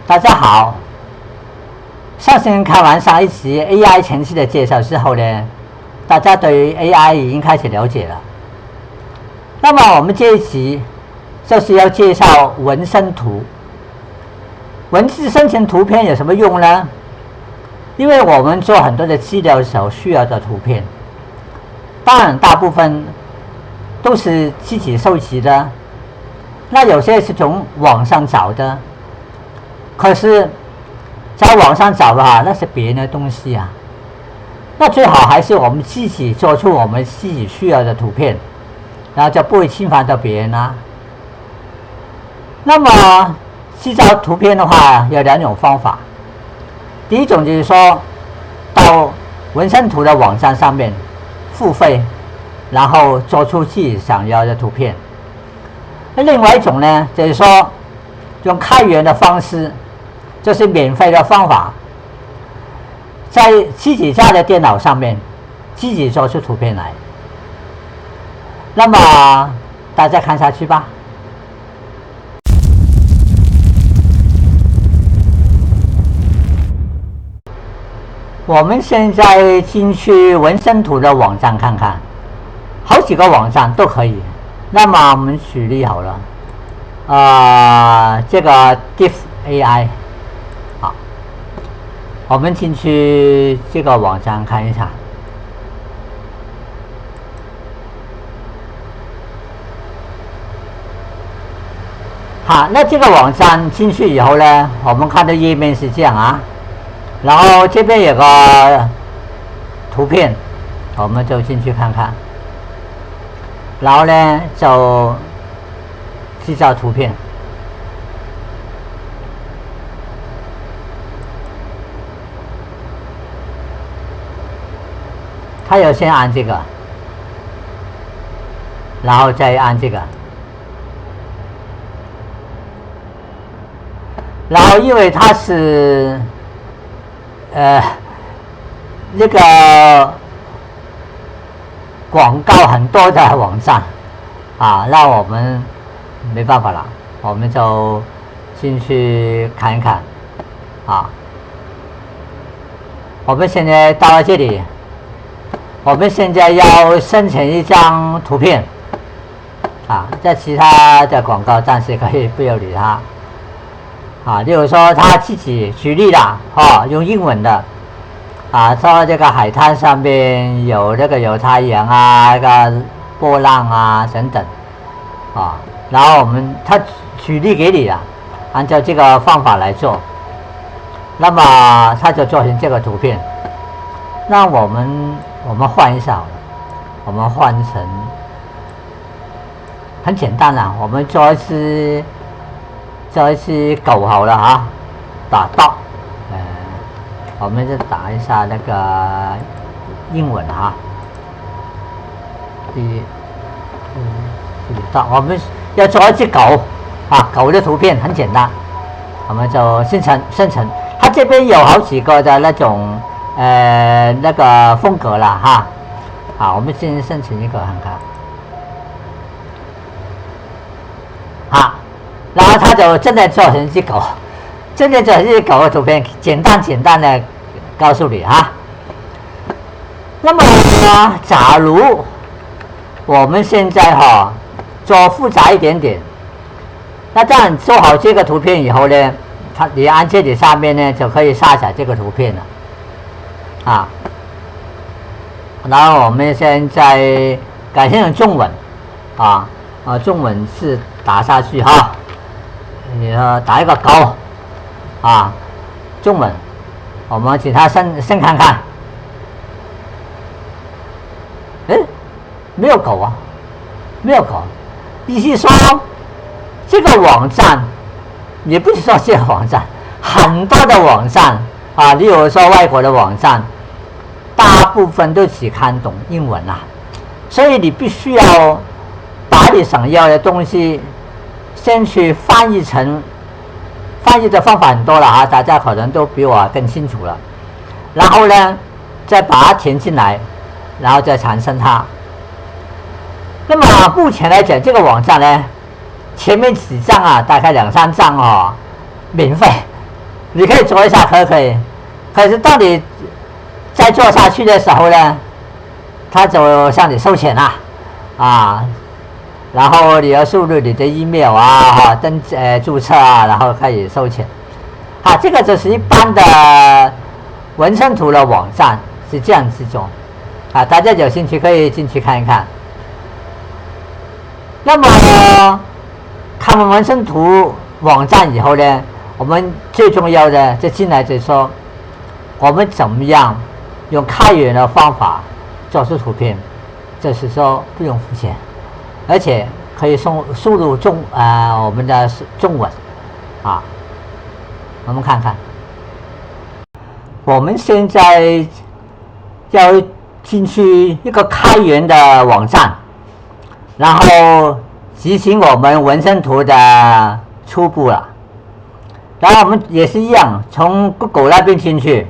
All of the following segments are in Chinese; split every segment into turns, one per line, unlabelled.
大家好。上次看完上一期 AI 前期的介绍之后呢，大家对于 AI 已经开始了解了。那么我们这一期就是要介绍纹身图。文字生成图片有什么用呢？因为我们做很多的资料时候需要的图片，当然大部分都是自己收集的，那有些是从网上找的。可是在网上找的那是别人的东西啊，那最好还是我们自己做出我们自己需要的图片，然后就不会侵犯到别人啊。那么制造图片的话有两种方法，第一种就是说到纹身图的网站上面付费，然后做出自己想要的图片。那另外一种呢，就是说用开源的方式，就是免费的方法，在自己家的电脑上面自己做出图片来。那么大家看下去吧。我们现在进去纹身图的网站看看，好几个网站都可以。那么我们举例好了，这个 Diff AI。好，我们进去这个网站看一下。好，那这个网站进去以后呢，我们看的页面是这样啊，然后这边有个图片，我们就进去看看，然后呢就制造图片。他要先按这个，然后再按这个，然后因为它是那个广告很多的网站啊，那我们没办法了，我们就进去看一看啊。我们现在到了这里，我们现在要生成一张图片啊，在其他的广告暂时可以不要理它啊。例如说他自己举例了用英文的啊，说这个海滩上面有有太阳啊，那个波浪啊等等啊，然后他举例给你了，按照这个方法来做，那么他就做成这个图片。那我们换一下好了，我们换成很简单啦，我们做一只狗好了啊，打到我们就打一下那个英文哈，我们要做一只狗啊，狗的图片很简单，我们就生成。它这边有好几个的那种那个风格了哈。好，我们先生成一个看看。好，然后它就真的做成一只狗。真的这是狗的图片，简单的告诉你哈。那么假如我们现在做复杂一点点，那这样做好这个图片以后呢，你按这里上面呢就可以下载这个图片了啊。然后我们现在改成中文中文字打下去哈，打一个高。中文，我们请他先看看。没有狗啊，没有狗。意思说，这个网站，也不是说这个网站，很多的网站啊，例如说外国的网站，大部分都只看懂英文啊，所以你必须要把你想要的东西先去翻译的方法很多了啊，大家可能都比我更清楚了。然后呢，再把它填进来，然后再产生它。那么目前来讲，这个网站呢，前面几张大概2-3张免费你可以做一下可以，可是当你再做下去的时候呢，他就向你收钱了然后你要输入你的 email 注册然后可以收钱这个就是一般的纹身图的网站是这样子做大家有兴趣可以进去看一看。那么看完纹身图网站以后呢，我们最重要的就进来就是说我们怎么样用开源的方法做出图片，就是说不用付钱，而且可以输入我们的中文我们看看，我们现在要进去一个开源的网站，然后执行我们纹身图的初步了。然后我们也是一样，从 Google 那边进去，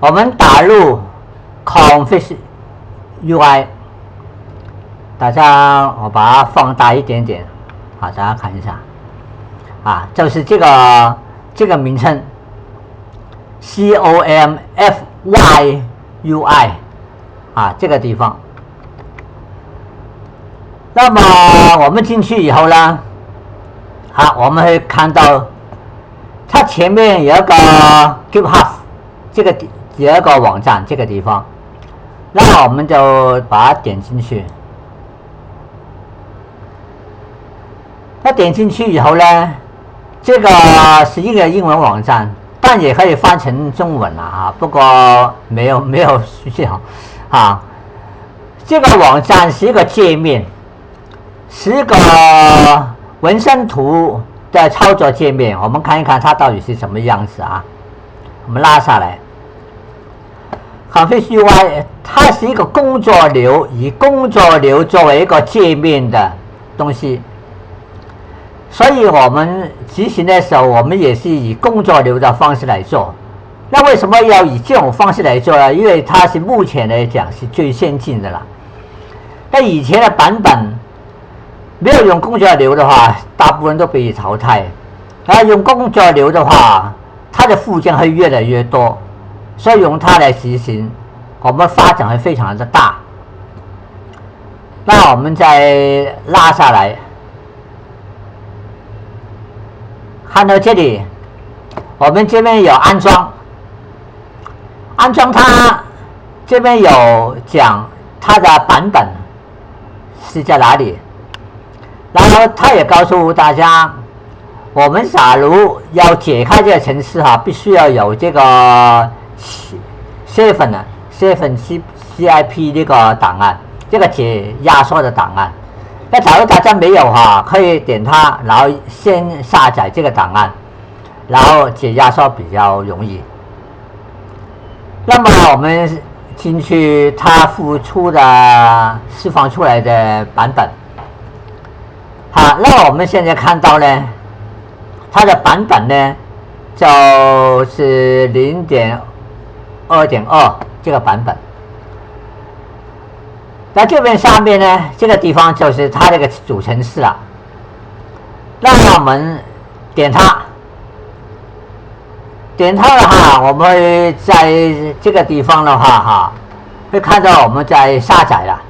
我们打入 Config UI， 大家我把它放大一点点，大家看一下就是这个名称 COMFY UI 这个地方。那么我们进去以后呢，我们会看到它前面有一个 GitHub， 这个有一个网站，这个地方，那么我们就把它点进去。那点进去以后呢，这个是一个英文网站，但也可以翻成中文了不过没有需要这个网站是一个界面，是一个纹身图的操作界面，我们看一看它到底是什么样子我们拉下来 Config UI， 它是一个工作流，以工作流作为一个界面的东西，所以我们执行的时候，我们也是以工作流的方式来做。那为什么要以这种方式来做呢？因为它是目前来讲是最先进的了。那以前的版本没有用工作流的话，大部分都被淘汰。用工作流的话，它的附件会越来越多，所以用它来执行，我们发展会非常的大。那我们再拉下来，看到这里，我们这边有安装它，这边有讲它的版本是在哪里，然后它也告诉大家，我们假如要解开这个程式必须要有这个7 CIP 这个档案，这个解压缩的档案。那假如大家没有可以点它，然后先下载这个档案，然后解压缩比较容易。那么我们进去它释放出来的版本，那我们现在看到呢，它的版本呢就是 0.2.2 这个版本。那这边下面呢，这个地方就是它这个主程式了。那我们点它的话，我们会在这个地方的话会看到我们在下载了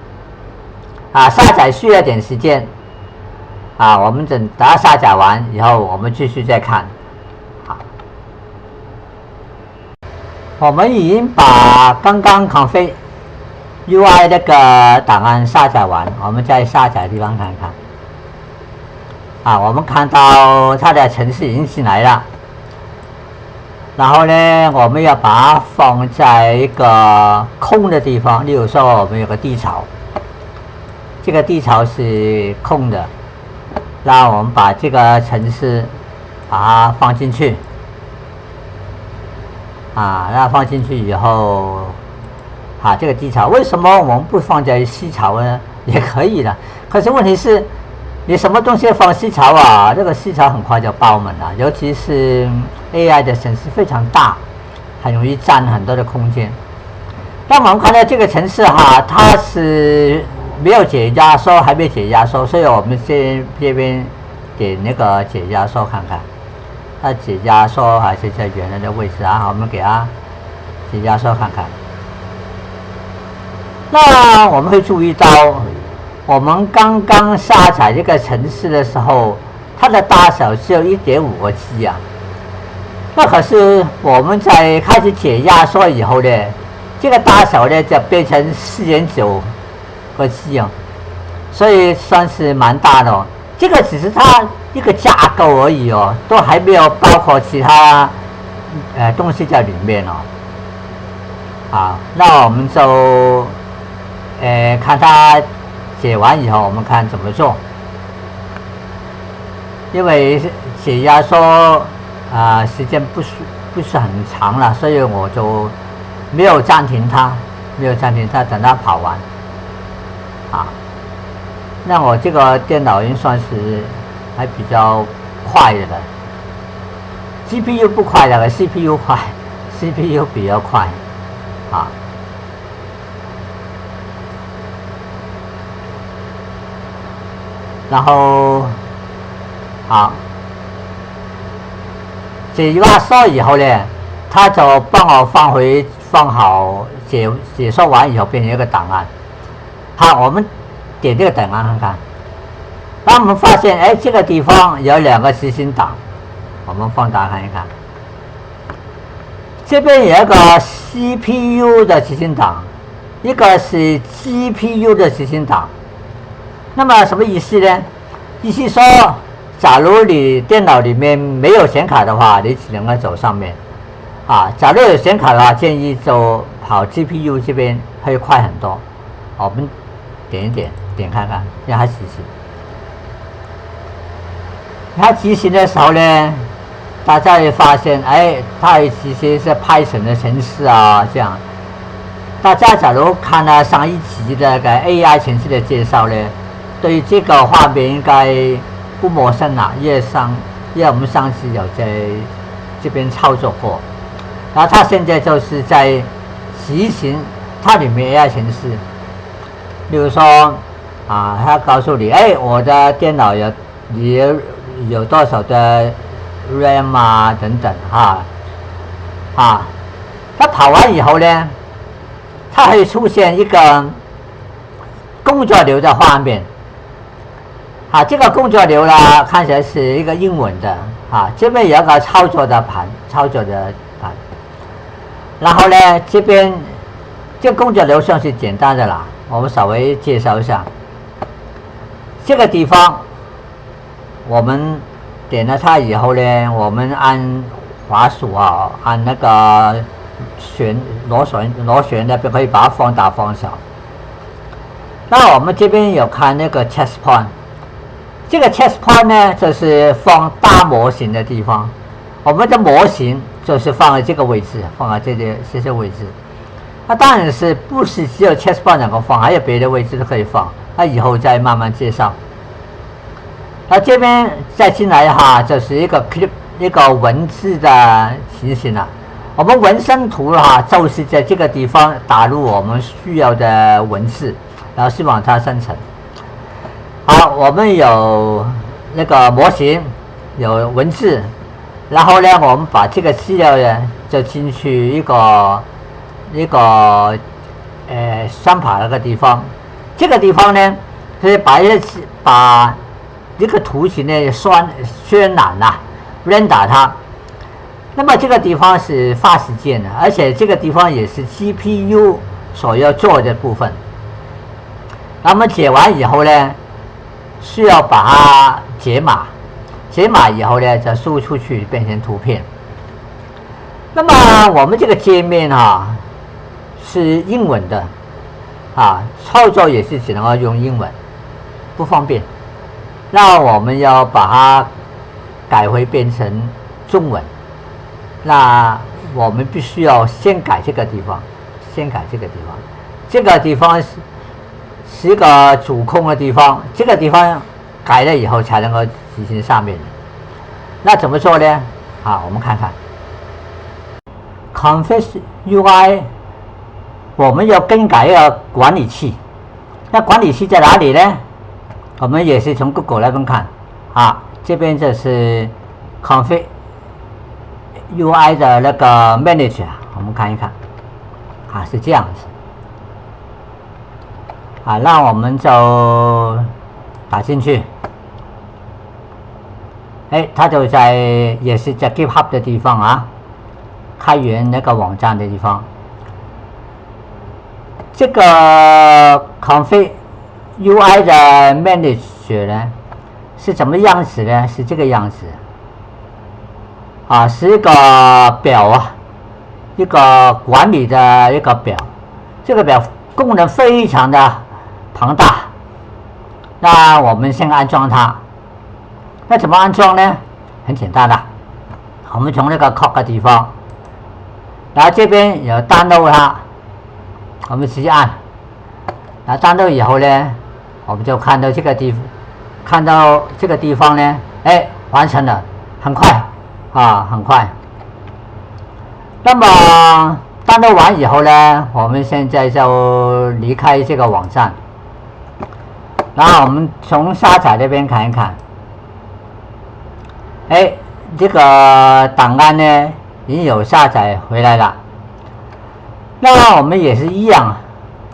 下载需要点时间我们等它下载完以后，我们继续再看我们已经把刚刚 config UI 那个档案下载完，我们在下载的地方看看我们看到它的程式已经进来了。然后呢，我们要把它放在一个空的地方，例如说我们有个地槽，这个地槽是空的，那我们把这个程式把它放进去那放进去以后这个地槽为什么我们不放在C槽呢？也可以的，可是问题是你什么东西放C槽这个C槽很快就爆满了，尤其是 AI 的程式非常大，很容易占很多的空间。那我们看到这个程式它是没有解压缩，还没解压缩，所以我们这边点那个解压缩看看它解压缩还是在原来的位置啊？我们给它解压缩看看。那我们会注意到，我们刚刚下载这个程式的时候，它的大小只有1.5个 G 啊。那可是我们在开始解压缩以后呢，这个大小呢就变成4.9个 G 啊，所以算是蛮大的哦。这个只是它一个架构而已哦，都还没有包括其他东西在里面哦。好，那我们就看它解完以后，我们看怎么做。因为解压缩时间不是很长了，所以我就没有暂停它，等它跑完。啊，那我这个电脑已经算是还比较快的了。GPU 不快的 ，CPU 快 ，CPU 比较快。啊，然后好，解压缩以后呢，它就帮我放好解说完以后变成一个档案。好，我们点这个档案看看，那我们发现这个地方有2个执行档，我们放大看一看。这边有一个 CPU 的执行档，一个是 GPU 的执行档。那么什么意思呢？意思说，假如你电脑里面没有显卡的话，你只能够走上面。假如有显卡的话，建议就跑 GPU 这边会快很多。我们点一点看看，让它执行。它执行的时候呢，大家会发现，它其实是 Python 的程式啊，这样。大家假如看了上一集的个 AI 程式的介绍呢，对于这个画面应该不陌生啦，因为我们上次有在这边操作过。然后它现在就是在执行它里面 AI 程式，例如说它告诉你，我的电脑有多少的 RAM 啊等等它跑完以后呢，它会出现一个工作流的画面。这个工作流呢，看起来是一个英文的这边有一个操作的盘。然后呢，这边这个工作流算是简单的啦，我们稍微介绍一下。这个地方我们点了它以后呢，我们按滑鼠按那个螺旋那边可以把它放大放小。那我们这边有看那个 chest point， 这个 chest point 呢，就是放大模型的地方。我们的模型就是放在这个位置，放在这些位置。它当然是不是只有 chest point 能够放，还有别的位置都可以放。那以后再慢慢介绍。那这边再进来就是一个 clip 一个文字的情形了。我们纹身图就是在这个地方打入我们需要的文字，然后希望它生成。好，我们有那个模型，有文字，然后呢，我们把这个资料呢就进去一个双排那个地方。这个地方呢，是把这个图形呢渲染render 它。那么这个地方是花时间的，而且这个地方也是 GPU 所要做的部分。那么解完以后呢，需要把它解码，解码以后呢，再输出去变成图片。那么我们这个界面是英文的操作也是只能够用英文，不方便。那我们要把它改回变成中文。那我们必须要先改这个地方，这个地方是一个主控的地方，这个地方改了以后才能够执行上面的。那怎么做呢？我们看看 config UI， 我们要更改一个管理器。那管理器在哪里呢？我们也是从 Google 那边看这边就是 config UI 的那个 Manage， 我们看一看，是这样子。那我们就打进去，它就也是在 GitHub 的地方开源那个网站的地方。这个 config UI 的 Manage 呢是怎么样子呢？是这个样子，是一个表一个管理的一个表。这个表功能非常的庞大，那我们先安装它。那怎么安装呢？很简单的，我们从那个 code 的地方，然后这边有 download 它，我们直接按，然后 download 以后呢，我们就看到这个地方呢，完成了，很快很快。那么download完以后呢，我们现在就离开这个网站，然后我们从下载那边看一看，这个档案呢已经有下载回来了。那我们也是一样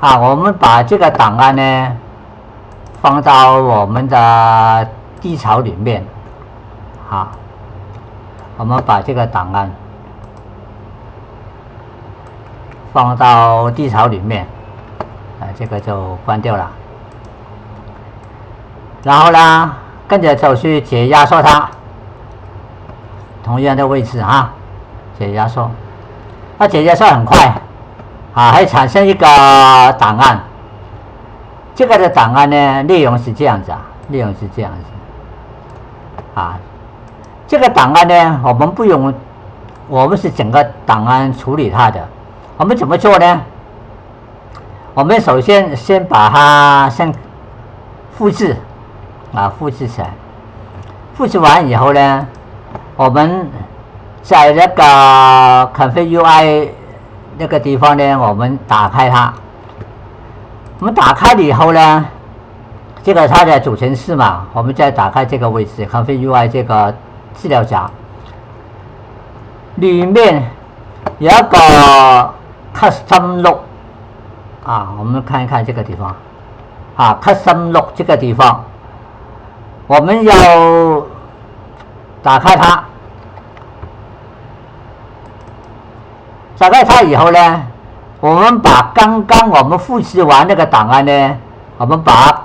我们把这个档案呢放到我们的地槽里面我们把这个档案放到地槽里面，这个就关掉了。然后呢，跟着就去解压缩它，同样的位置解压缩。那解压缩很快还产生一个档案。这个的档案呢，内容是这样子这个档案呢，我们不用，我们是整个档案处理它的。我们怎么做呢？我们首先把它复制复制起来。复制完以后呢，我们在那个 config UI 那个地方呢，我们打开它。我们打开了以后呢，这个它的主程式嘛，我们再打开这个位置 config UI 这个资料夹，里面有一个 custom log 我们看一看这个地方custom log 这个地方，我们要打开它。打开它以后呢，我们把刚刚我们复制完那个档案呢，我们把它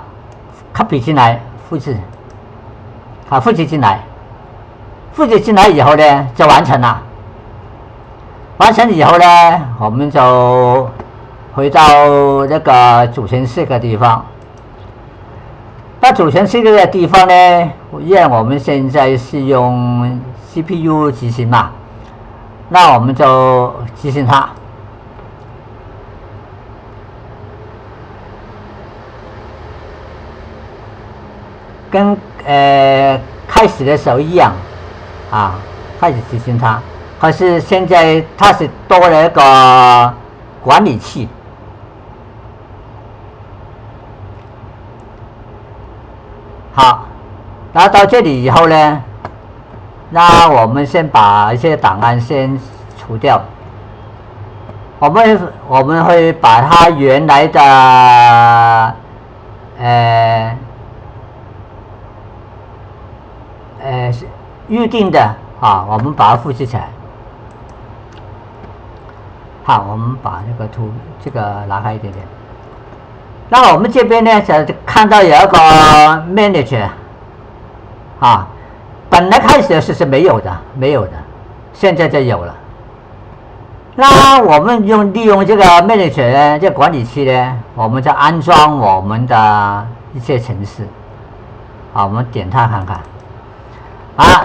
copy 进来，复制进来。复制进来以后呢，就完成了。完成以后呢，我们就回到那个主程式的地方。那主程式的地方呢，因为我们现在是用 CPU 执行嘛，那我们就执行它。跟开始的时候一样开始执行它。可是现在它是多了一个管理器。好，然后到这里以后呢，那我们先把一些档案先除掉。我们会把它原来的预定的我们把它复制起来。好，我们把这个这个拉开一点点。那我们这边呢，就看到有一个 manager 本来开始的是没有的，现在就有了。那我们利用这个 manager 呢，这个管理器呢，我们就安装我们的一些程式。我们点它看看。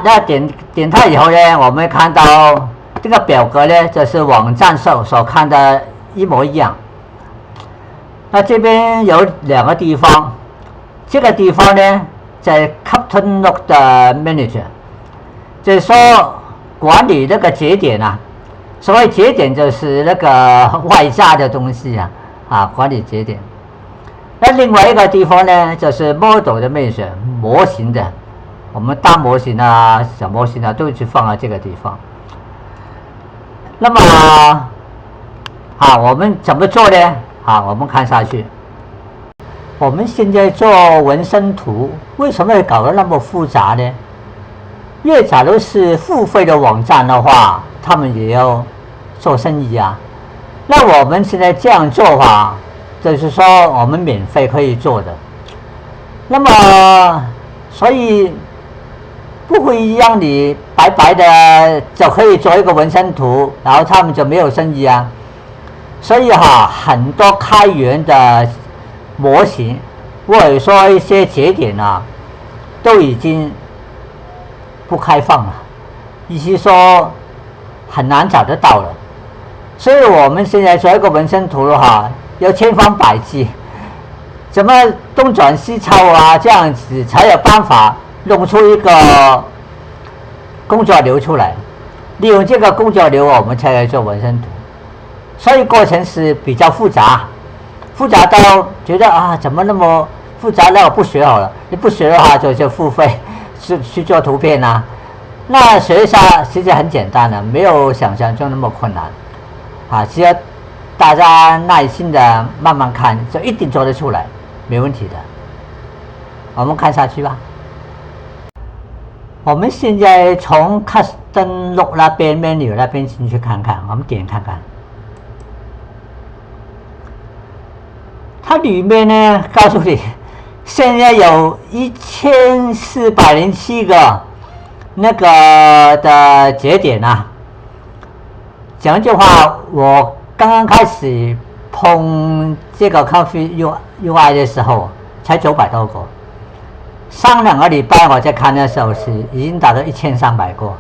那点它以后呢，我们看到这个表格呢，就是网站上所看的一模一样。那这边有两个地方，这个地方呢，在 Custom Log 的 Manager， 就是说管理那个节点所谓节点就是那个外加的东西管理节点。那另外一个地方呢，就是 Model 的 Manager， 模型的，我们大模型小模型都去放在这个地方。那么，好，我们怎么做呢？好，我们看下去。我们现在做纹身图，为什么会搞得那么复杂呢？因为假如是付费的网站的话，他们也要做生意啊。那我们现在这样做法，就是说我们免费可以做的。那么，所以不会让你白白的就可以做一个纹身图，然后他们就没有生意啊。所以很多开源的模型或者说一些节点啊，都已经不开放了，意思说很难找得到了。所以我们现在做一个纹身图的要千方百计，怎么东转西抄啊，这样子才有办法弄出一个工作流出来。利用这个工作流，我们才来做纹身图。所以过程是比较复杂，复杂到觉得怎么那么复杂？那我不学好了。你不学的话，就付费去做图片啊。那学一下其实很简单的，没有想象中那么困难只要大家耐心的慢慢看，就一定做得出来，没问题的。我们看下去吧。我们现在从 Custom Look 那边 menu 那边进去看看，我们点看看。它里面呢，告诉你，现在有1407个那个的节点啊。讲句话，我刚刚开始碰这个 Coffee UI 的时候，才900多个。上2个礼拜我在看的时候是已经达到1300个。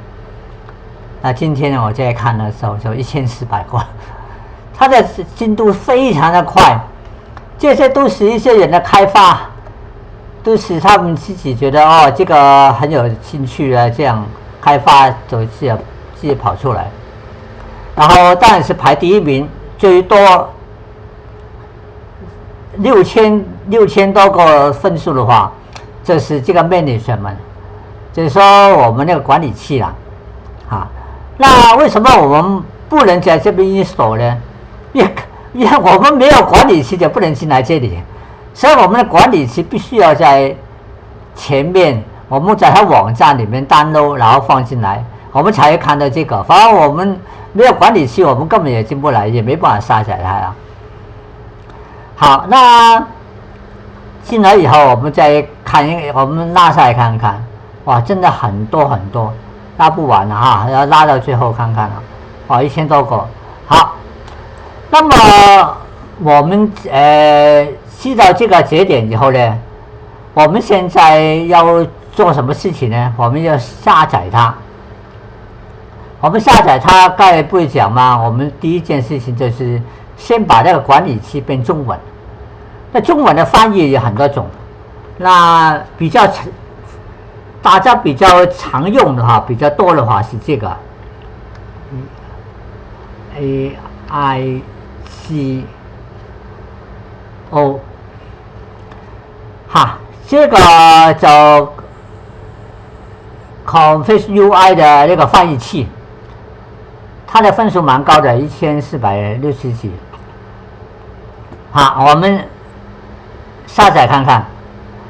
那今天我在看的时候就1400个，它的进度非常的快。这些都是一些人的开发，都是他们自己觉得这个很有兴趣啊，这样开发就自己跑出来。然后当然是排第1名，最多6000多个分数的话，这是这个 management， 就是说我们那个管理器啦，那为什么我们不能在这边install呢？因为我们没有管理器就不能进来这里，所以我们的管理器必须要在前面，我们在它网站里面download，然后放进来，我们才会看到这个。反而我们没有管理器，我们根本也进不来，也没办法下载它呀。好，那进来以后，我们再看我们拉下来看看，哇，真的很多很多，拉不完了要拉到最后看看了，1000多个。好。那么我们知道这个节点以后呢，我们现在要做什么事情呢？我们要下载它。我们下载它，刚才不会讲吗？我们第一件事情就是先把那个管理器变中文。那中文的翻译有很多种，那大家比较常用的比较多的话是这个 AICO， 这个就 Confess UI 的那个翻译器，它的分数蛮高的，1460几。好，我们下载看看。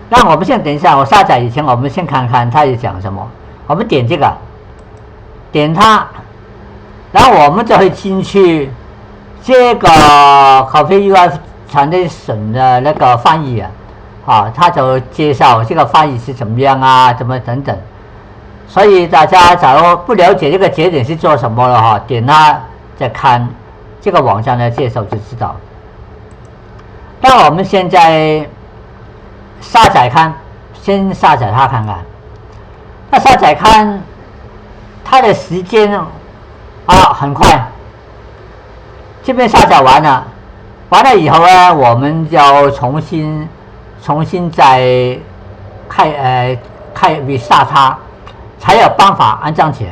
那我们先等一下，我下载以前我们先看看它讲什么。我们点这个，点它，然后我们就会进去这个 Confess UI Translation 的那个翻译他就介绍这个翻译是怎么样啊，怎么等等。所以大家假如不了解这个节点是做什么的点它再看这个网站的介绍就知道。那我们现在下载看，先下载它看看。那下载看它的时间很快，这边下载完了以后呢，我们要重新再开 restart 它，才有办法安装起来。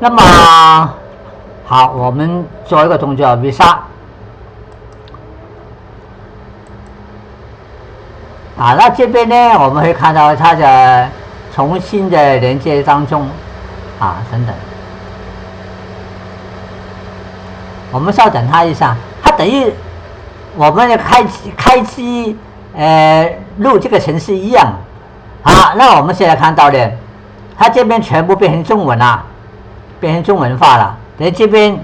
那么好，我们做一个动作 restart。那这边呢，我们会看到它的重新的连接当中等等。我们稍等它一下，它等于我们的开机录这个程式一样。好，那我们现在看到的，它这边全部变成中文了，变成中文化了。等于这边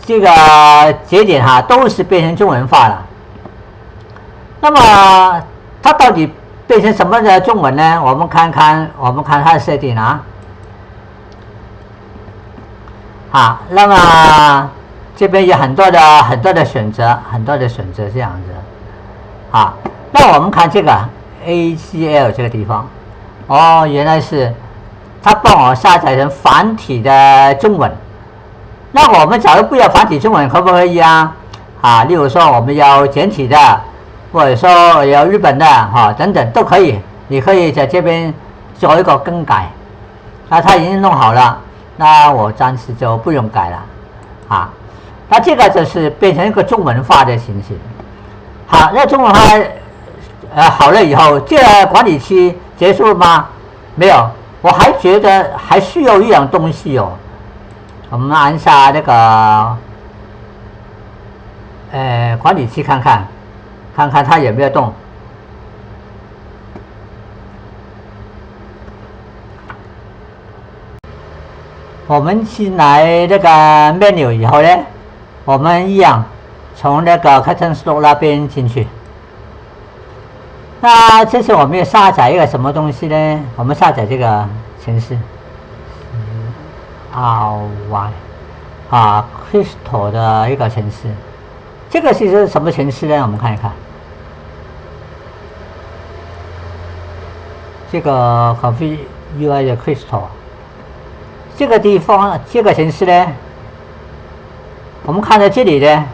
这个节点都是变成中文化了。那么它到底变成什么的中文呢？我们看看它的设定那么这边有很多的选择，这样子。那我们看这个 ACL 这个地方，原来是它帮我下载成繁体的中文。那我们假如不要繁体中文，可不可以啊？例如说我们要简体的，或者说要日本的等等都可以。你可以在这边做一个更改。那它已经弄好了，那我暂时就不用改了。那这个就是变成一个中文化的形式。好，那中文化好了以后，这个管理器结束了吗？没有，我还觉得还需要一样东西哦。我们按下那个管理器看看它有没有动。我们进来那个 menu 以后呢，我们一样从那个 Curtain Store 那边进去。那这次我们要下载一个什么东西呢？我们下载这个程式，Crystal 的一个程式。这个是什么程式呢？我们看一看。这个 Config UI 的 Crystal， 这个地方这个程式呢，我们看到这里呢，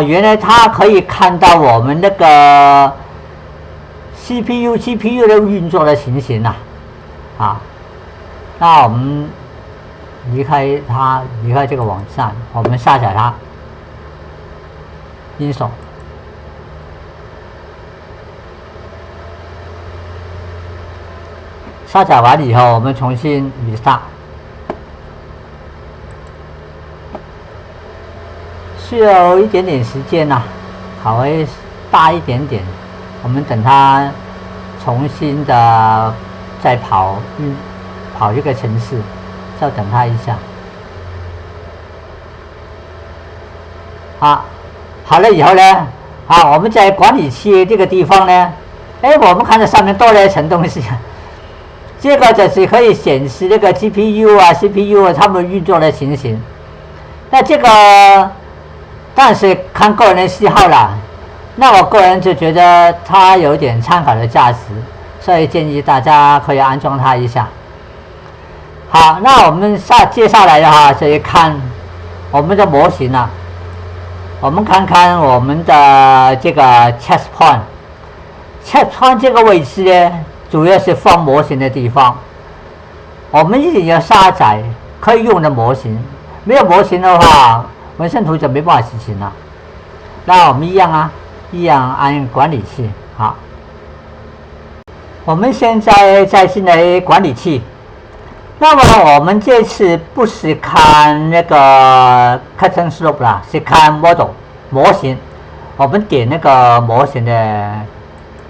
原来它可以看到我们那个 GPU 的运作的情形那我们离开这个网站，我们下载它，install。下载完以后，我们重新 restart， 需要一点点时间稍微大一点点。我们等它重新的再跑这个程式，再等它一下。好了以后呢，我们在管理器这个地方呢，我们看到上面多了一层东西。这个就是可以显示这个 GPU、CPU 它们运作的情形。那这个但是看个人的喜好啦。那我个人就觉得它有点参考的价值，所以建议大家可以安装它一下。好，那我们接下来的就一看我们的模型了。我们看看我们的这个 chest point 这个位置呢，主要是放模型的地方。我们一定要下载可以用的模型，没有模型的话，纹身图就没办法实行了。那我们一样按管理器。好，我们现在进来管理器。那么我们这次不是看那个 Curtain Slope 啦，是看 model 模型。我们点那个模型的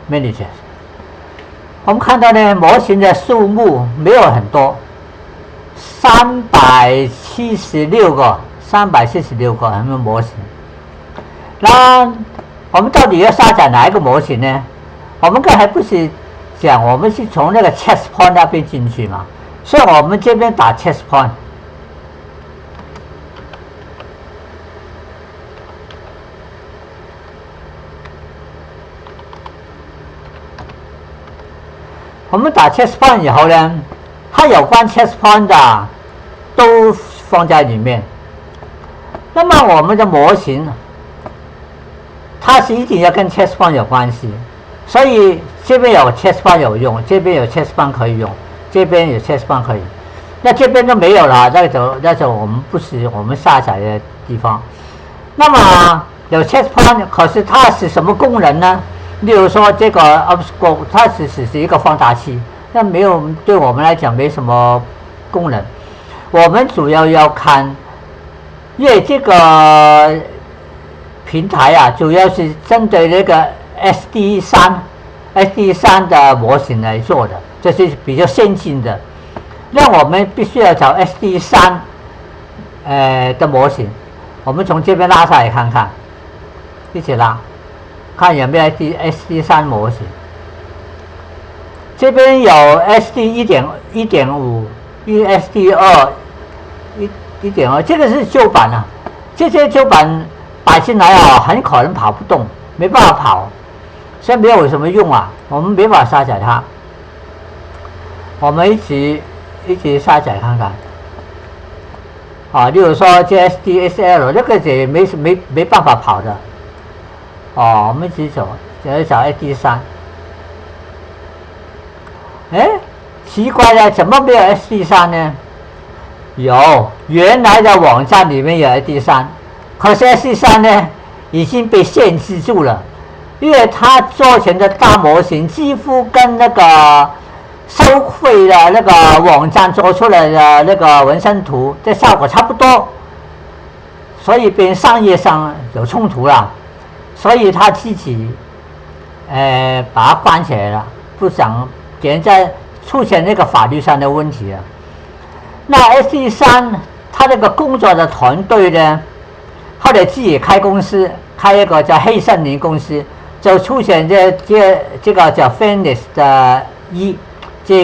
Manager， 我们看到呢，模型的数目没有很多，376个什么模型。那我们到底要下载哪一个模型呢？我们刚才不是讲我们是从那个 chest point 那边进去嘛，所以我们这边打 chest point。我们打 chest point 以后呢，它有关 chest point 的都放在里面。那么我们的模型，它是一定要跟 chest point 有关系，所以这边有 chest point 有用，这边有 chest point 可以用，这边有 chest point 可以。那这边都没有了，那就我们不是我们下载的地方。那么有 chest point， 可是它是什么功能呢？例如说这个 obscure 它只是一个放大器，那没有对我们来讲没什么功能。我们主要要看因为这个平台啊，主要是针对那个 SD3 的模型来做的，这是比较先进的。那我们必须要找 SD3的模型，我们从这边拉下来看看，一起拉，看有没有 SD3模型。这边有 SD1.5、SD2、1.2，这个是旧版啊。这些旧版摆进来啊，很可能跑不动，没办法跑，所以没有什么用啊。我们没法下载它。我们一起下载看看。啊，例如说这 SDSL 这个也没办法跑的。哦，我们一起走，只找 SD3。哎，奇怪了，怎么没有 SD3呢？有，原来的网站里面有 SD3，可是 SD3呢已经被限制住了，因为它做成的大模型几乎跟那个收费的那个网站做出来的那个纹身图的效果差不多，所以跟商业上有冲突了，所以他自己把它关起来了，不想给人家出现那个法律上的问题啊。那 SD3他那个工作的团队呢，后来自己开公司，开一个叫黑森林公司，就出现这个叫 Phoenix 的这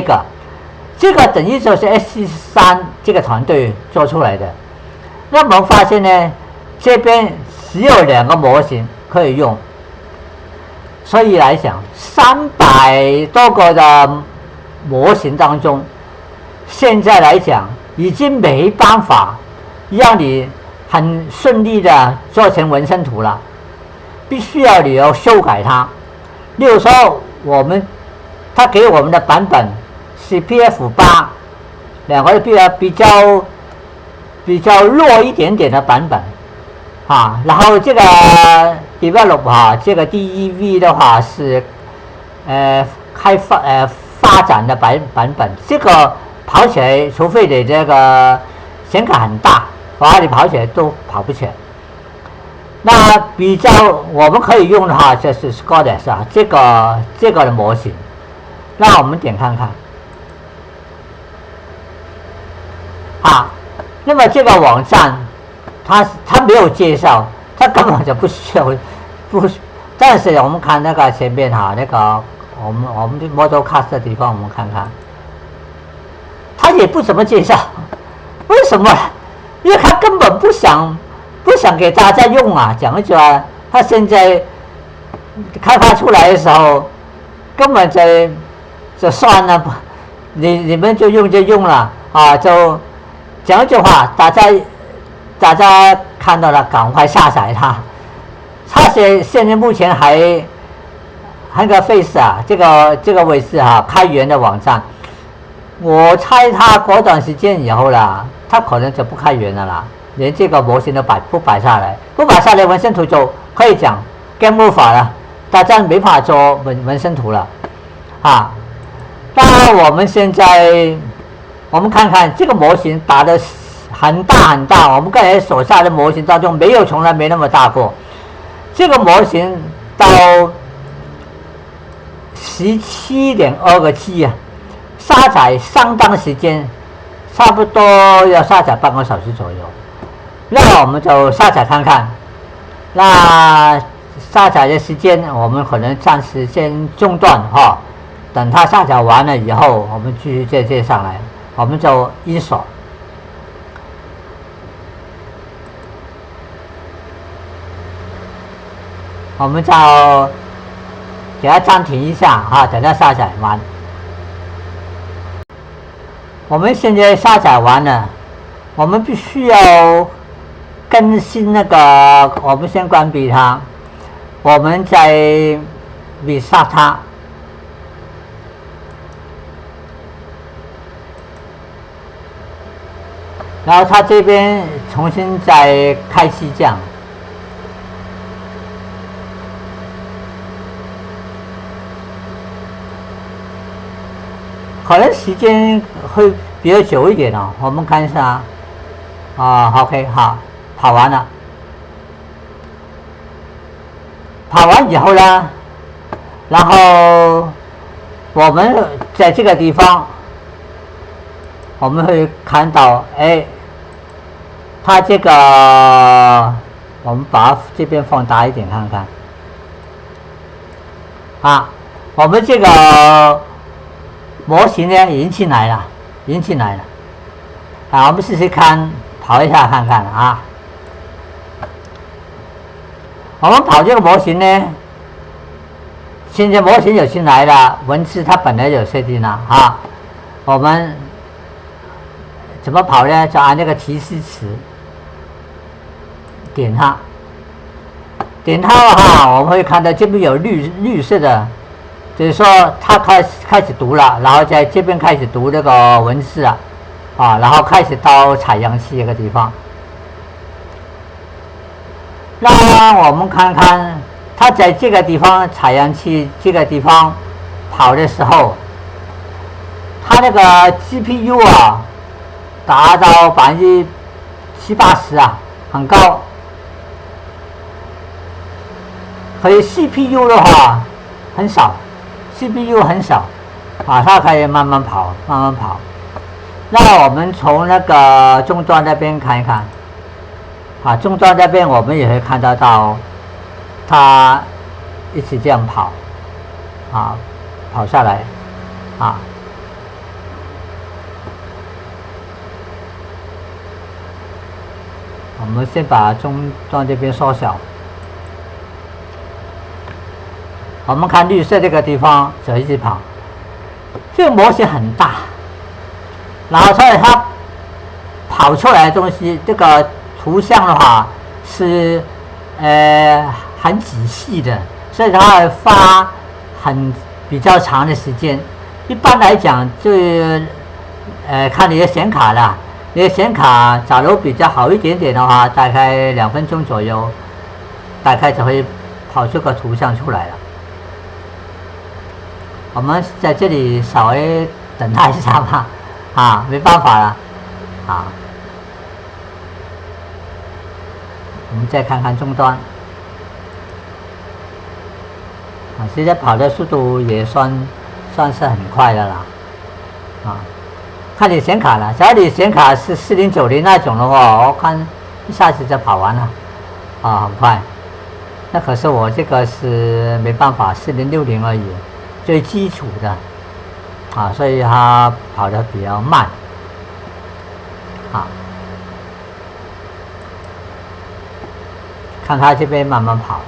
个等于就是 SD3这个团队做出来的。那我们发现呢，这边只有2个模型可以用，所以来讲300多个的模型当中，现在来讲已经没办法让你很顺利的做成纹身图了，必须要你要修改它。例如说他给我们的版本是 PF8，两个比较弱一点点的版本啊，然后这个 develop 啊，这个 DEV 的话是发展的版本，这个跑起来，除非你这个显卡很大，你跑起来都跑不起来。那比较我们可以用的话，就是 Scodus 啊，这个的模型。那我们点看看。那么这个网站，它没有介绍，它根本就不需要，但是我们看那个前面那个我们的 Model Cast 的地方，我们看看，它也不怎么介绍，为什么？因为它根本不想给大家用啊，讲一句啊，它现在开发出来的时候，根本就算了，你们就用了啊，就讲一句话，大家看到了，赶快下载它。它现在目前还那个 Face 啊，这个位置开源的网站，我猜它过段时间以后啦，它可能就不开源了啦，连这个模型都不摆下来，纹身图就可以讲 game over 了，大家没法做纹身图了当然我们现在我们看看这个模型打得很大很大，我们刚才手下的模型当中从来没那么大过。这个模型到17.2个 G 啊，下载相当时间，差不多要下载半个小时左右。那我们就下载看看。那下载的时间我们可能暂时先中断等它下载完了以后，我们继续接上来，我们就install。我们就给它暂停一下等它下载完。我们现在下载完了，我们必须要更新那个，我们先关闭它，我们再 restart 它。然后它这边重新再开启这样。可能时间会比较久一点我们看一下OK 好，跑完了。跑完以后呢，然后我们在这个地方，我们会看到，哎，它这个我们把这边放大一点看看。啊，我们这个模型呢已经进来了，啊，我们试试看跑一下看看啊。我们跑这个模型呢，现在模型有进来了，文字它本来有设定了啊。我们怎么跑呢？就按这个提示词点它。点它的话，我们会看到这边有绿色的，就是说它开始读了，然后在这边开始读这个文字啊，然后开始到采样器这个地方。那我们看看它在这个地方采样器这个地方跑的时候，它那个 GPU 啊达到70%-80%啊，很高。可以 CPU 的话很少 ，CPU 很少，它可以慢慢跑。那我们从那个终端那边看一看，终端那边我们也会看得到，它一直这样跑，跑下来，我们先把终端这边缩小。我们看绿色这个地方就一直跑，这个模型很大，然后所以它跑出来的东西，这个图像的话是很仔细的，所以它会花比较长的时间。一般来讲，就看你的显卡啦，你的显卡假如比较好一点点的话，大概2分钟左右，大概就会跑出个图像出来了。我们在这里稍微等它一下吧，没办法了，我们再看看终端，现在跑的速度也算是很快的啦，看你显卡了，假如你显卡是4090那种的话，我看一下子就跑完了，很快。那可是我这个是没办法，4060而已。最基础的，所以它跑得比较慢，看它这边慢慢跑，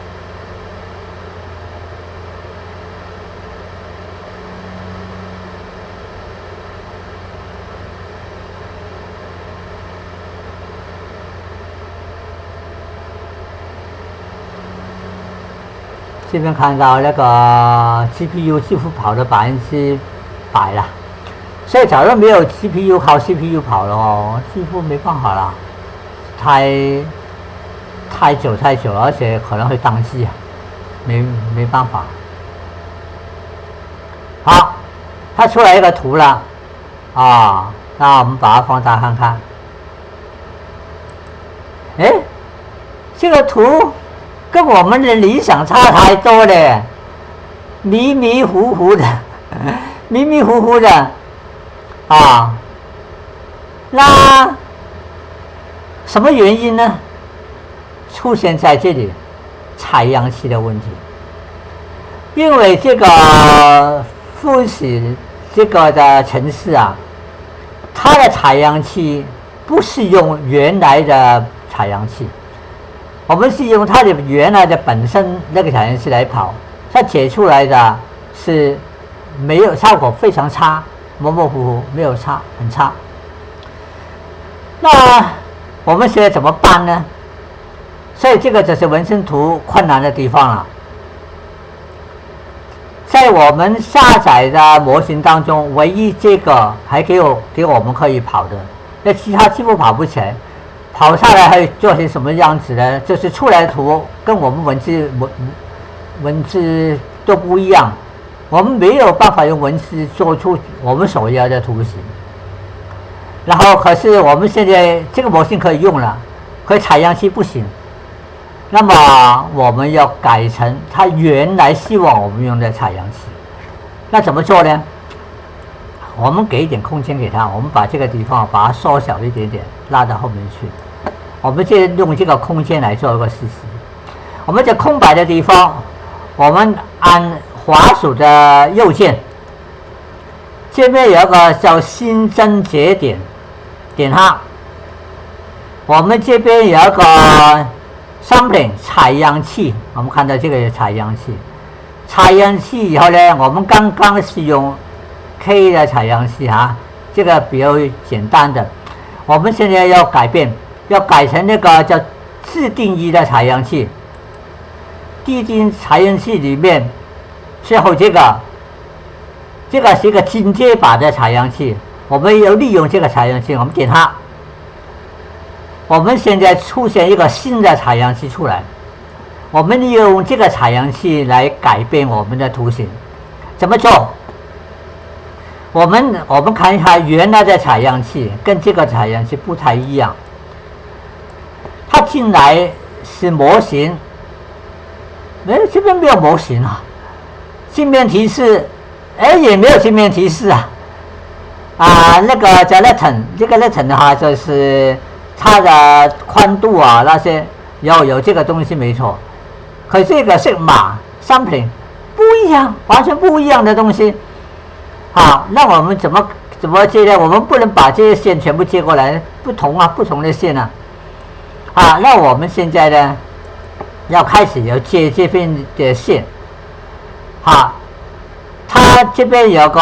这边看到那个 GPU 几乎跑了100%了，所以假如没有 GPU 靠 CPU 跑的话，几乎没办法了，太久，而且可能会宕机，没办法。好，它出来一个图了，那我们把它放大看看。这个图跟我们的理想差太多了，迷迷糊糊的，那什么原因呢？出现在这里采样器的问题，因为这个复习这个的程式啊，它的采样器不是用原来的采样器。我们是用它的原来的本身那个采样器来跑，它解出来的是没有效果，非常差，模模糊糊，没有差，很差。那我们现在怎么办呢？所以这个就是文森图困难的地方了。在我们下载的模型当中，唯一这个还给我们可以跑的，那其他几乎跑不起来。跑下来会做成什么样子呢？就是出来的图跟我们文字都不一样，我们没有办法用文字做出我们所要的图形。然后可是我们现在这个模型可以用了，可采样器不行，那么我们要改成它原来希望我们用的采样器。那怎么做呢？我们给一点空间给它，我们把这个地方把它缩小一点点，拉到后面去。我们就用这个空间来做一个实习。我们在空白的地方，我们按滑鼠的右键，这边有一个叫新增节点，点它。我们这边有一个 sampling 采样器，我们看到这个采样器。采样器以后呢，我们刚刚是用 K 的采样器这个比较简单的。我们现在要改变，要改成那个叫自定义的采样器。自定义采样器里面，最后这个是一个进阶版的采样器。我们要利用这个采样器，我们点它，我们现在出现一个新的采样器出来。我们利用这个采样器来改变我们的图形，怎么做？我们看一下原来的采样器跟这个采样器不太一样。它进来是模型，这边没有模型啊。界面提示，也没有界面提示那个叫 Latin， 这个 Latin 的话就是它的宽度那些有这个东西没错。可这个是码 sampling 不一样，完全不一样的东西。那我们怎么接呢？我们不能把这些线全部接过来，不同的线那我们现在呢，要开始要接这边的线。它这边有个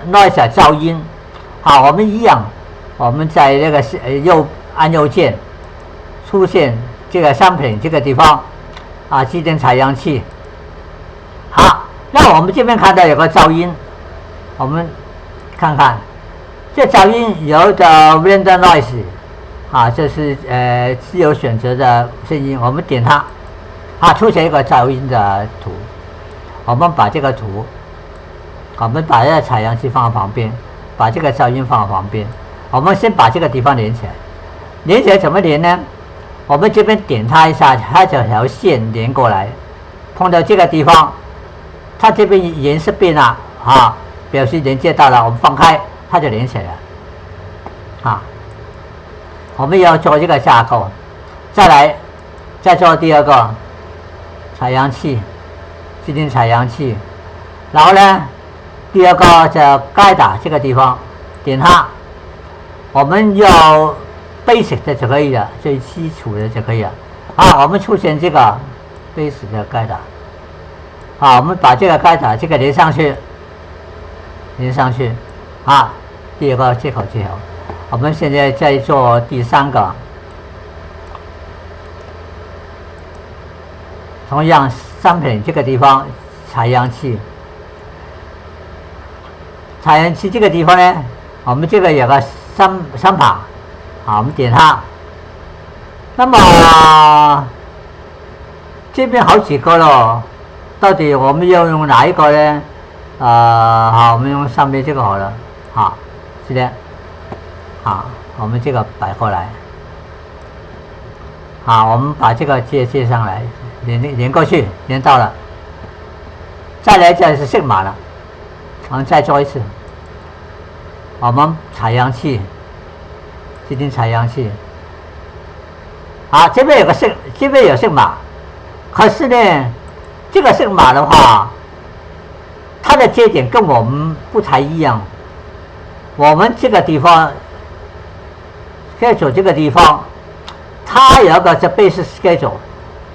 noise 噪音。我们一样，我们在那个按右键，出现这个 sampling 这个地方。自定采样器。那我们这边看到有个噪音，我们看看，这噪音有的 random noise，这是自由选择的声音。我们点它，出现一个噪音的图。我们把这个图，我们把这个采样器放在旁边，把这个噪音放在旁边。我们先把这个地方连起来，连起来怎么连呢？我们这边点它一下，它这条线连过来，碰到这个地方，它这边颜色变了表示连接到了。我们放开，它就连起来了。我们要做这个架构，再做第二个采样器，自定采样器。然后呢，第二个叫该打这个地方，点它，我们要basic 的就可以了，最基础的就可以了。我们出现这个 basic 的该打。我们把这个该打这个连上去。第二个接口。我们现在再做第三个，同样sampling这个地方采样器。采样器这个地方呢，我们这个有个三把。我们点它。那么这边好几个了，到底我们要用哪一个呢？我们用上面这个好了。是的。我们这个摆过来。我们把这个接上来，连过去，连到了。再来就是sigma码了，我们再做一次。我们采样器。自定采样器。这边有sigma码，可是呢，这个sigma码的话，它的接点跟我们不太一样。我们这个地方 schedule 这个地方，它有一个叫 base schedule，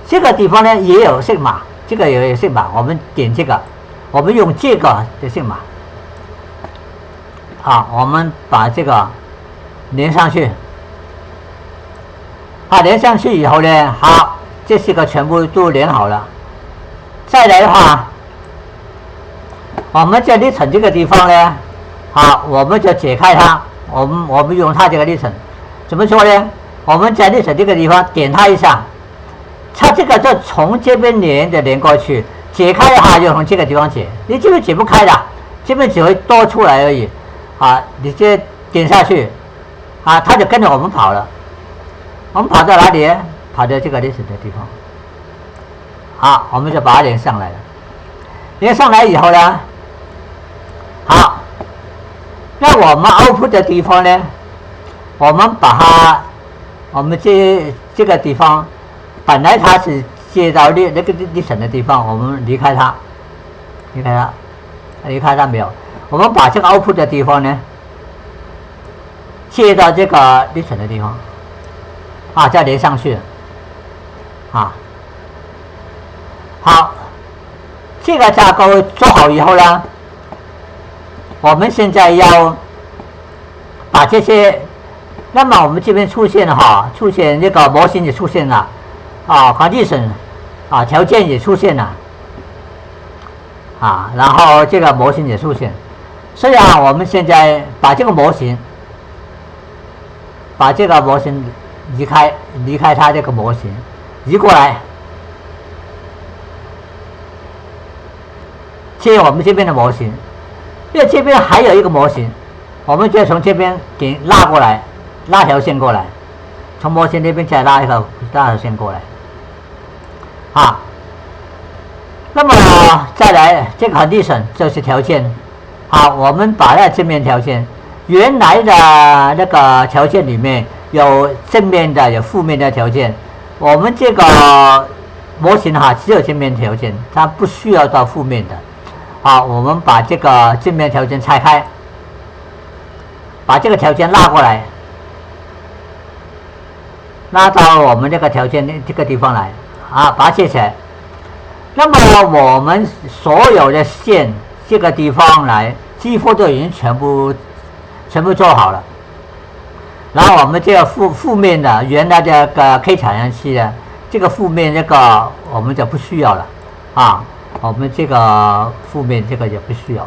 这个地方呢也有sigma码，这个也有sigma码，我们点这个，我们用这个的sigma码。我们把这个连上去。连上去以后呢，这四个全部都连好了。再来的话，我们在历程这个地方呢，我们就解开它。我们用它这个历程怎么做呢？我们在历程这个地方点它一下，它这个就从这边连过去，解开的话就从这个地方解。你这边解不开的，这边只会多出来而已。你这点下去，它就跟着我们跑了。我们跑到哪里？跑到这个 listen 的地方。好，我们就把它连上来了。连上来以后呢，好，那我们 output 的地方呢，我们把它，我们这个地方，本来它是接到那个 listen 的地方，我们离开它没有？我们把这个 output 的地方呢，接到这个 listen 的地方，啊，再连上去，啊，好，这个架构做好以后呢，我们现在要把这些，那么我们这边出现这个模型也出现了，啊 ，condition 啊，条件也出现了，啊，然后这个模型也出现，所以啊，我们现在把这个模型离开它这个模型，移过来，接我们这边的模型，因为这边还有一个模型，我们就从这边给拉过来，拉条线过来，从模型那边再拉条线过来，啊，那么再来这个 condition 就是条件，好，我们把那正面条件，原来的那个条件里面有正面的有负面的条件，我们这个模型只有正面条件，它不需要到负面的。好，我们把这个正面条件拆开，把这个条件拉过来，拉到我们这个条件这个地方来，啊，把它接起来。那么我们所有的线这个地方来，几乎都已经全部做好了。然后我们这个负面的原来这个 K 采样器的这个负面这个我们就不需要了，啊。我们这个负面这个也不需要，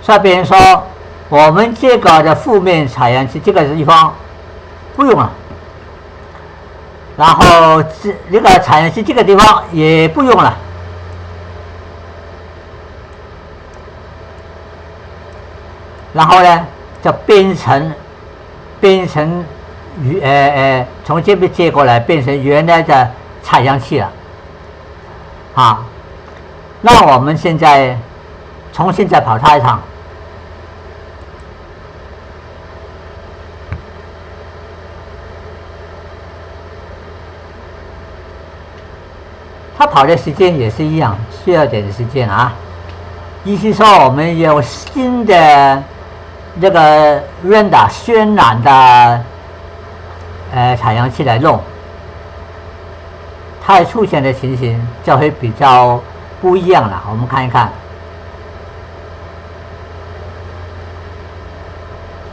所以别人说我们这个的负面采样器这个地方不用了，然后这个采样器这个地方也不用了，然后呢就变成从这边接过来变成原来的采样器了，啊。那我们现在重新再跑它一趟，它跑的时间也是一样，需要点时间啊。意思说我们有新的这个render渲染的采样器来弄，它出现的情形就会比较不一样了，我们看一看，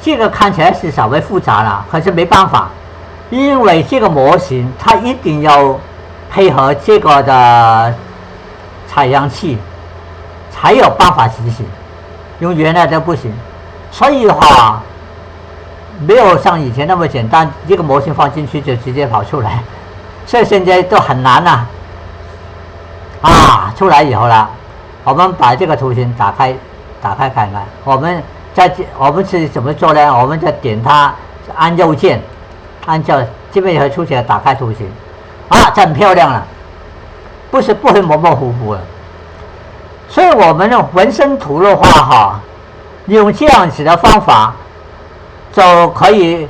这个看起来是稍微复杂了，可是没办法，因为这个模型它一定要配合这个的采样器，才有办法执行，用原来的不行，所以的话，没有像以前那么简单，这个模型放进去就直接跑出来，所以现在都很难了。啊，出来以后了，我们把这个图形打开看看。我们是怎么做呢？我们就点它，按右键，按照这边也会出现打开图形，啊，这很漂亮了，不会模模糊糊了。所以我们的纹身图的话，用这样子的方法，就可以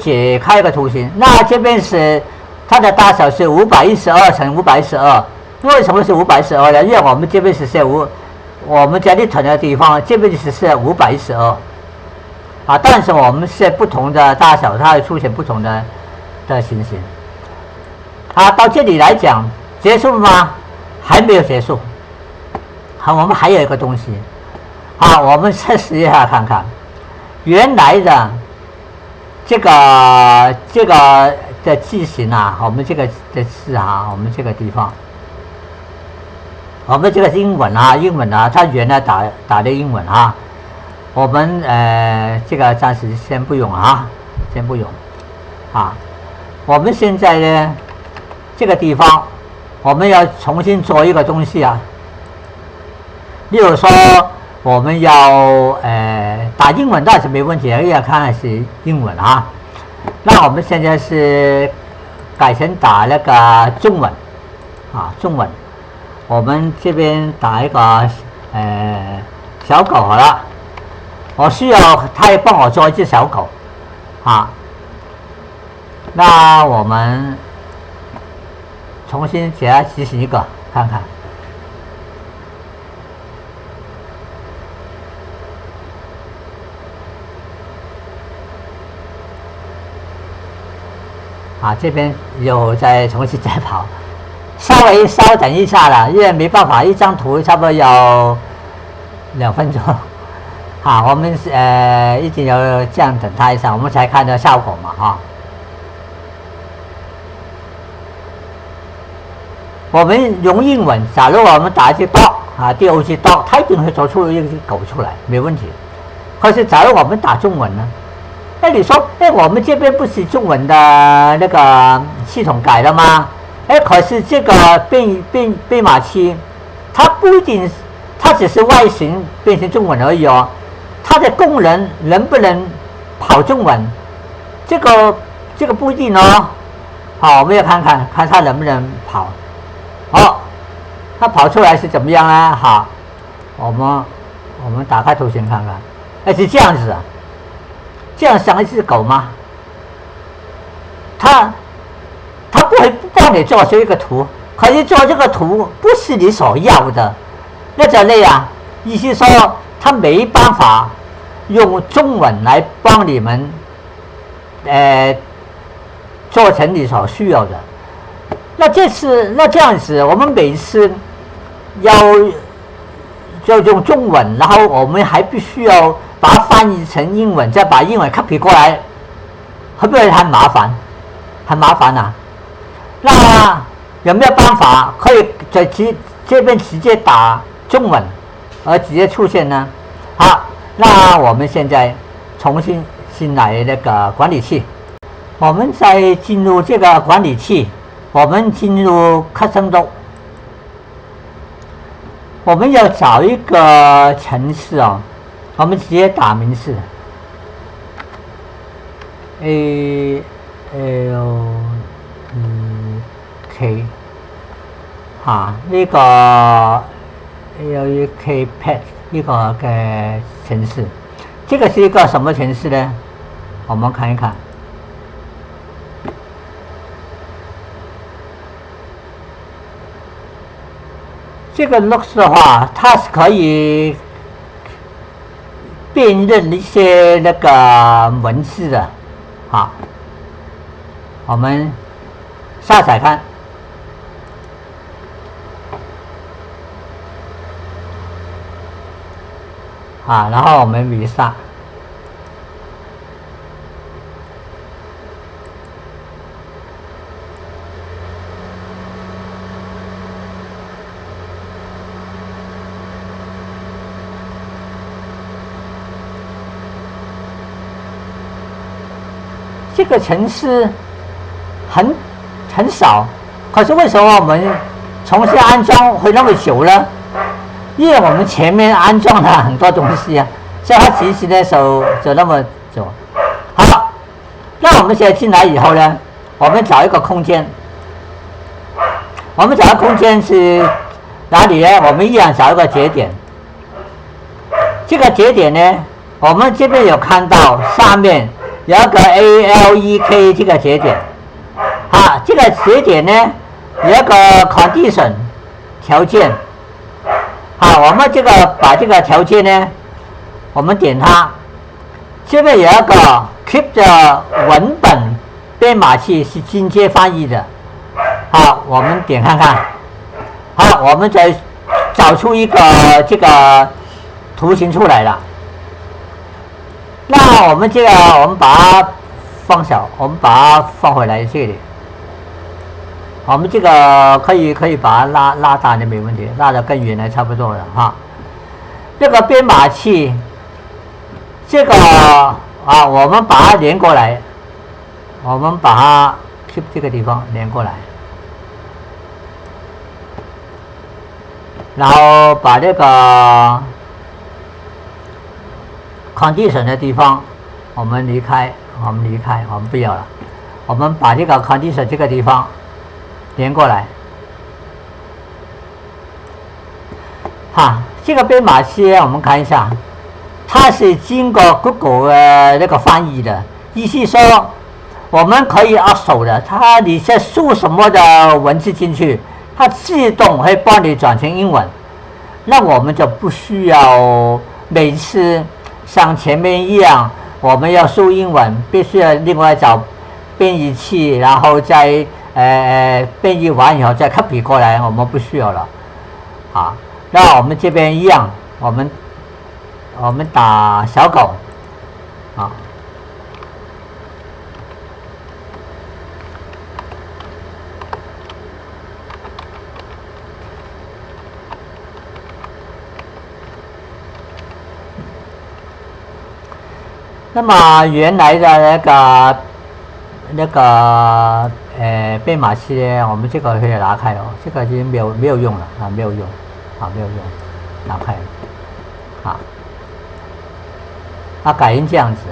解开一个图形。那这边是它的大小是512乘512。为什么是512呢？因为我们这边是我们在立体的地方，这边是512，啊，但是我们是不同的大小，它会出现不同的情形。啊，到这里来讲，结束吗？还没有结束。好，我们还有一个东西，啊，我们测试一下看看，原来的这个的字形啊，我们这个的字啊，我们这个地方。我们这个英文啊，它原来打的英文啊，我们这个暂时先不用啊，啊，我们现在呢这个地方我们要重新做一个东西啊，例如说我们要打英文倒是没问题，要看是英文啊，那我们现在是改成打那个中文啊，中文。我们这边打一个小狗好了，我需要他也帮我做一只小狗啊。那我们重新给它执行一个看看。啊，这边又再重新再跑，稍等一下了，因为没办法，一张图差不多要2分钟。好，我们一定要这样等它一下，我们才看到效果嘛哈。我们用英文，假如我们打一句 dog 啊 ，dog dog， 它一定会做出一只狗出来，没问题。可是假如我们打中文呢？那你说，我们这边不是中文的那个系统改了吗？可是这个编码器，它不一定，它只是外形变成中文而已哦。它的功能能不能跑中文？这个不一定哦。好，我们要看看它能不能跑。好，它跑出来是怎么样呢？好，我们打开图形看看，是这样子啊。这样像一只狗吗？它不会帮你做出一个图，可是做这个图不是你所要的，那叫累啊。意思说它没办法用中文来帮你们，做成你所需要的。那这样子，我们每次就用中文，然后我们还必须要把它翻译成英文，再把英文 copy 过来，会不会很麻烦？很麻烦啊！那有没有办法可以在这边直接打中文，而直接出现呢？好，那我们现在重新进来那个管理器，我们再进入这个管理器，我们进入 Custom Dog。我们要找一个程式哦，我们直接打名字 ALEK 啊，那个 ALEK Pad 一个程式，这个是一个什么程式呢？我们看一看。这个 Looks 的话，它是可以辨认一些那个文字的，好，我们下载看，啊，然后我们Visa。这个程式很少，可是为什么我们重新安装会那么久呢？因为我们前面安装了很多东西啊，所以它执行的时候就那么久。好，那我们现在进来以后呢，我们找一个空间，我们找个空间是哪里呢？我们一样找一个节点。这个节点呢，我们这边有看到上面有一个 ALEK 这个节点，好，这个节点呢有一个 condition 条件，好，我们这个把这个条件呢，我们点它，这边有一个 keep 的文本编码器是直接翻译的，好，我们点看看，好，我们再找出一个这个图形出来了。那我们这个，我们把它放小，我们把它放回来这里。我们这个可以把它拉大的没问题，拉得更远了差不多了哈。这个编码器，这个啊，我们把它连过来，我们把它 keep 这个地方连过来，然后把这个condition 的地方，我们离开，我们不要了。我们把这个 condition 这个地方连过来。这个编码器我们看一下，它是经过 Google 那个翻译的，意思说我们可以按手的，你在输什么的文字进去，它自动会帮你转成英文。那我们就不需要每次像前面一样，我们要输英文，必须要另外找编译器，然后再编译完以后再 copy 过来，我们不需要了。那我们这边一样，我们打小狗那么原来的那个编码器呢，我们这个可以拿开哦，这个已经没有用了没有用。没有用，拿开改成这样子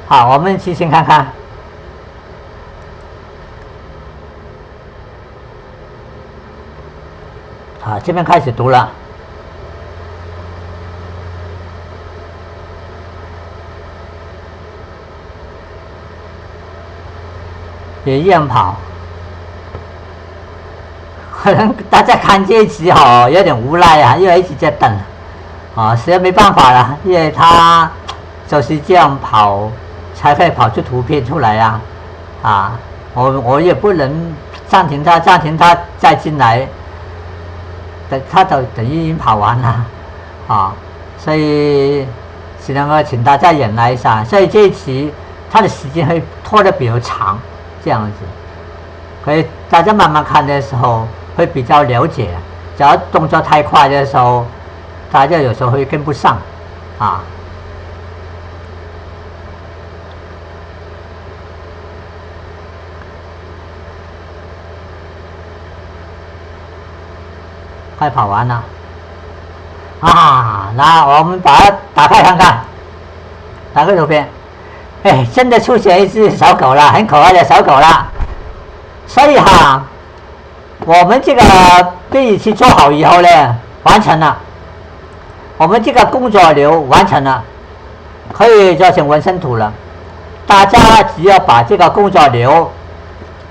好，我们去先看看这边开始读了，也一样跑。可能大家看这一集有点无奈因为一直在等实在没办法了，因为他就是这样跑才会跑出图片出来我也不能暂停他再进来，他等于已经跑完了所以只能够请大家忍耐一下，所以这一集他的时间会拖得比较长，这样子可以大家慢慢看的时候会比较了解，只要动作太快的时候，大家有时候会跟不上快跑完了那我们把它打开看看，打开图片，真的出现一只小狗了，很可爱的小狗了。所以我们这个编译器做好以后呢，完成了，我们这个工作流完成了，可以做成纹身图了。大家只要把这个工作流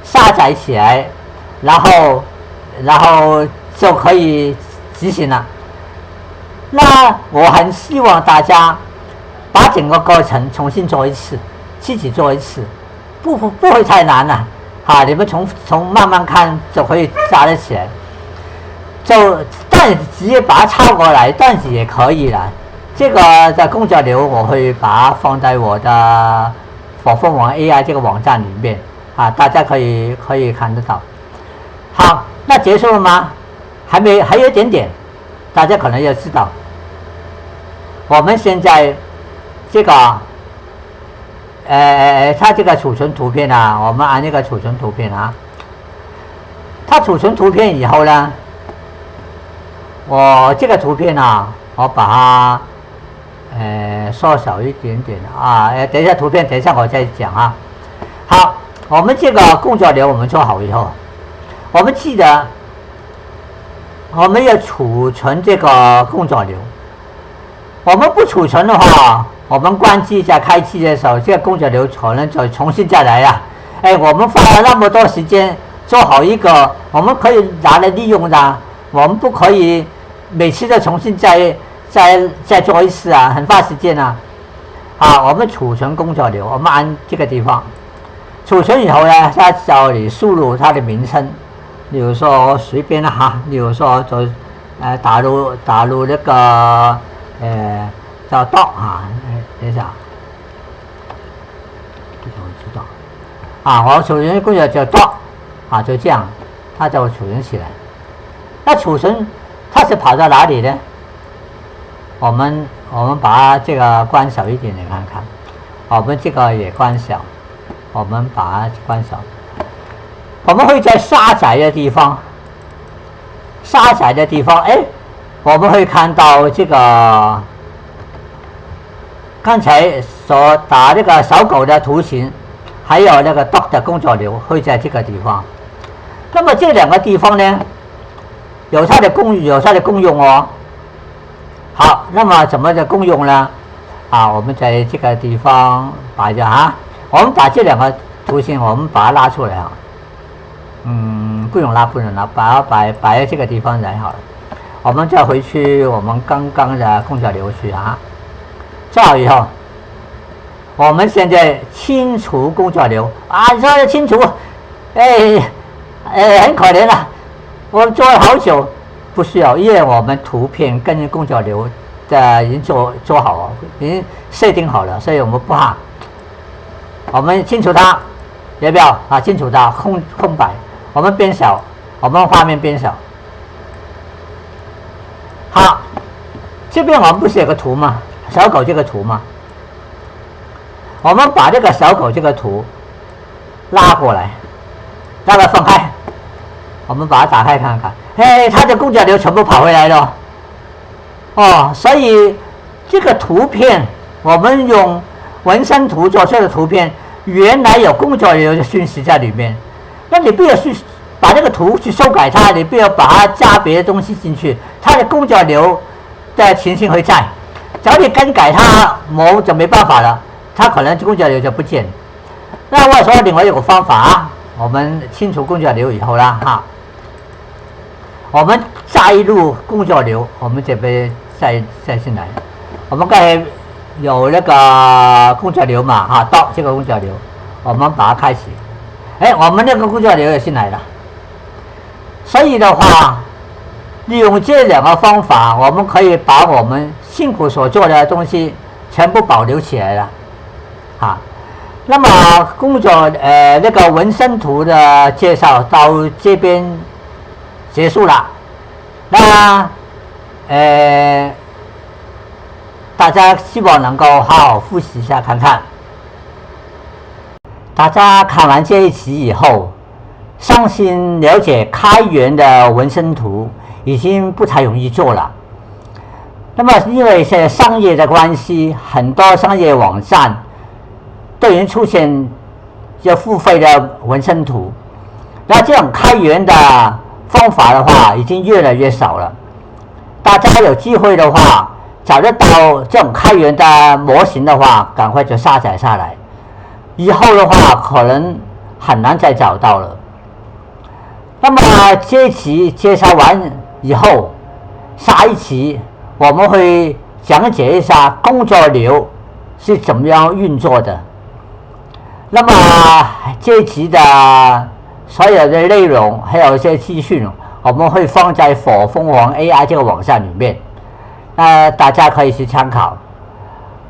下载起来，然后就可以执行了。那我很希望大家把整个过程重新做一次，自己做一次，不会太难了。你们从慢慢看就可以扎得起来，就但直接把它抄过来，段子也可以了。这个的工作流我会把它放在我的火凤凰 AI 这个网站里面大家可以看得到。好，那结束了吗？还有一点点，大家可能要知道，我们现在这个它这个储存图片我们按这个储存图片它储存图片以后呢，我这个图片我把它缩小一点点等一下图片，等一下我再讲好，我们这个工作流我们做好以后，我们记得我们要储存这个工作流，我们不储存的话，我们关机再开机的时候，这个工作流可能就重新再来了。我们花了那么多时间做好一个，我们可以拿来利用的，我们不可以每次都重新再做一次很花时间我们储存工作流，我们按这个地方储存以后呢，它叫你输入它的名称，比如说我随便比如说就打入那个叫 dot 等一下，我知道我储存工作叫 dot 就这样，它就储存起来。那储存它是跑到哪里呢？我们把这个关小一点点看看，我们这个也关小，我们把它关小。我们会在下载的地方，我们会看到这个刚才所打那个小狗的图形，还有那个 dog 的工作流会在这个地方。那么这两个地方呢，有它的功用哦。好，那么怎么的功用呢？我们在这个地方摆着我们把这两个图形，我们把它拉出来不用拉，把它摆在这个地方来好了。我们再回去我们刚刚的工作流去做好以后，我们现在清除工作流你说清除，很可怜了，我们做了好久，不需要，因为我们图片跟工作流已经做好了，已经设定好了，所以我们不怕。我们清除它，要不要清除它空白，我们变小，我们画面变小。好，这边我们不是有个图吗？小狗这个图吗？我们把这个小狗这个图拉过来，让它放开，我们把它打开看看，它的工作流全部跑回来了。所以这个图片我们用纹身图做出的图片，原来有工作流的讯息在里面。那你不要去把这个图去修改它，你不要把它加别的东西进去，它的工作流的情形会在。只要你更改它，就没办法了，它可能工作流就不见。那我说另外一个方法我们清除工作流以后啦我们再入工作流，我们这边再进来。我们刚才有那个工作流嘛到这个工作流，我们把它开启，我们那个工作流也进来了。所以的话，利用这两个方法，我们可以把我们辛苦所做的东西全部保留起来了那么那个纹身图的介绍到这边结束了。那大家希望能够好好复习一下看看。大家看完这一期以后，相信了解开源的纹身图已经不太容易做了。那么因为现在商业的关系，很多商业网站都已经出现要付费的纹身图，那这种开源的方法的话已经越来越少了。大家有机会的话，找得到这种开源的模型的话，赶快就下载下来，以后的话可能很难再找到了。那么这一期介绍完以后，下一期我们会讲解一下工作流是怎么样运作的。那么这一期的所有的内容还有一些资讯，我们会放在火凤凰 AI 这个网站里面，大家可以去参考。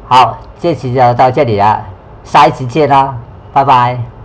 好，这期就到这里了，下一期见啦，拜拜。